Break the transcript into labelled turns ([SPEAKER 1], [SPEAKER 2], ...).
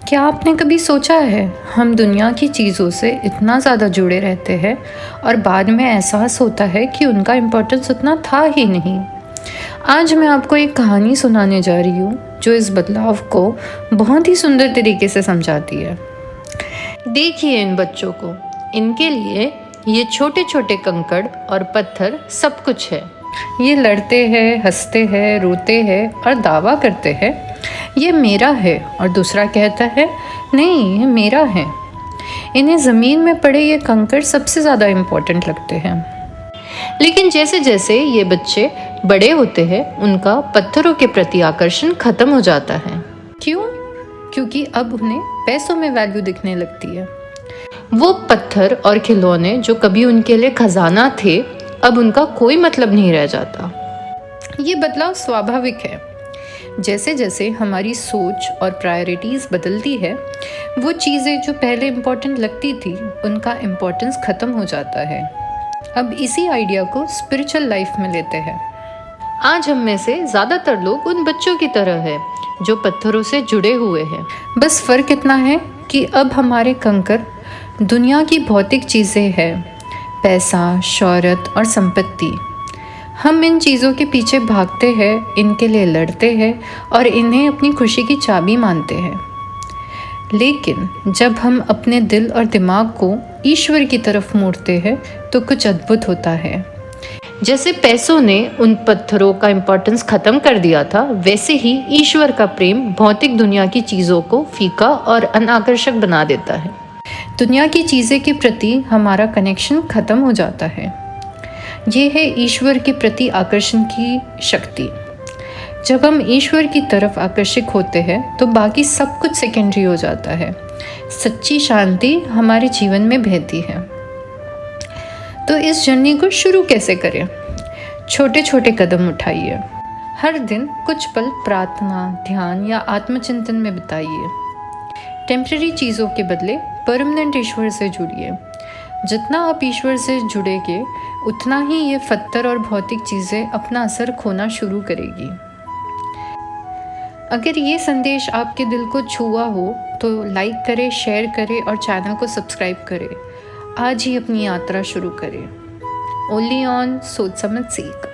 [SPEAKER 1] क्या आपने कभी सोचा है हम दुनिया की चीज़ों से इतना ज़्यादा जुड़े रहते हैं और बाद में एहसास होता है कि उनका इम्पोर्टेंस उतना था ही नहीं। आज मैं आपको एक कहानी सुनाने जा रही हूँ जो इस बदलाव को बहुत ही सुंदर तरीके से समझाती है। देखिए इन बच्चों को, इनके लिए ये छोटे छोटे कंकड़ और पत्थर सब कुछ है। ये लड़ते हैं, हंसते हैं, रोते हैं और दावा करते हैं ये मेरा है, और दूसरा कहता है नहीं ये मेरा है। इन्हें ज़मीन में पड़े ये कंकड़ सबसे ज़्यादा इम्पोर्टेंट लगते हैं। लेकिन जैसे जैसे ये बच्चे बड़े होते हैं उनका पत्थरों के प्रति आकर्षण खत्म हो जाता है। क्यों? क्योंकि अब उन्हें पैसों में वैल्यू दिखने लगती है। वो पत्थर और खिलौने जो कभी उनके लिए खजाना थे अब उनका कोई मतलब नहीं रह जाता। ये बदलाव स्वाभाविक है। जैसे जैसे हमारी सोच और प्रायोरिटीज़ बदलती है वो चीज़ें जो पहले इम्पोर्टेंट लगती थी उनका इम्पोर्टेंस ख़त्म हो जाता है। अब इसी आइडिया को स्पिरिचुअल लाइफ में लेते हैं। आज हम में से ज़्यादातर लोग उन बच्चों की तरह है जो पत्थरों से जुड़े हुए हैं। बस फ़र्क इतना है कि अब हमारे कंकर दुनिया की भौतिक चीज़ें हैं, पैसा, शोहरत और संपत्ति। हम इन चीज़ों के पीछे भागते हैं, इनके लिए लड़ते हैं और इन्हें अपनी खुशी की चाबी मानते हैं। लेकिन जब हम अपने दिल और दिमाग को ईश्वर की तरफ मोड़ते हैं तो कुछ अद्भुत होता है। जैसे पैसों ने उन पत्थरों का इम्पोर्टेंस ख़त्म कर दिया था, वैसे ही ईश्वर का प्रेम भौतिक दुनिया की चीज़ों को फीका और अनाकर्षक बना देता है। दुनिया की चीज़ें के प्रति हमारा कनेक्शन ख़त्म हो जाता है। ये है ईश्वर के प्रति आकर्षण की शक्ति। जब हम ईश्वर की तरफ आकर्षित होते हैं तो बाकी सब कुछ सेकेंडरी हो जाता है। सच्ची शांति हमारे जीवन में बहती है। तो इस जर्नी को शुरू कैसे करें? छोटे छोटे कदम उठाइए। हर दिन कुछ पल प्रार्थना, ध्यान या आत्मचिंतन में बिताइए। टेम्पररी चीज़ों के बदले परमानेंट ईश्वर से जुड़िए। जितना आप ईश्वर से जुड़ेंगे उतना ही ये पत्थर और भौतिक चीज़ें अपना असर खोना शुरू करेगी। अगर ये संदेश आपके दिल को छुआ हो तो लाइक करें, शेयर करें और चैनल को सब्सक्राइब करें। आज ही अपनी यात्रा शुरू करें। ओनली ऑन सोच समझ सीख।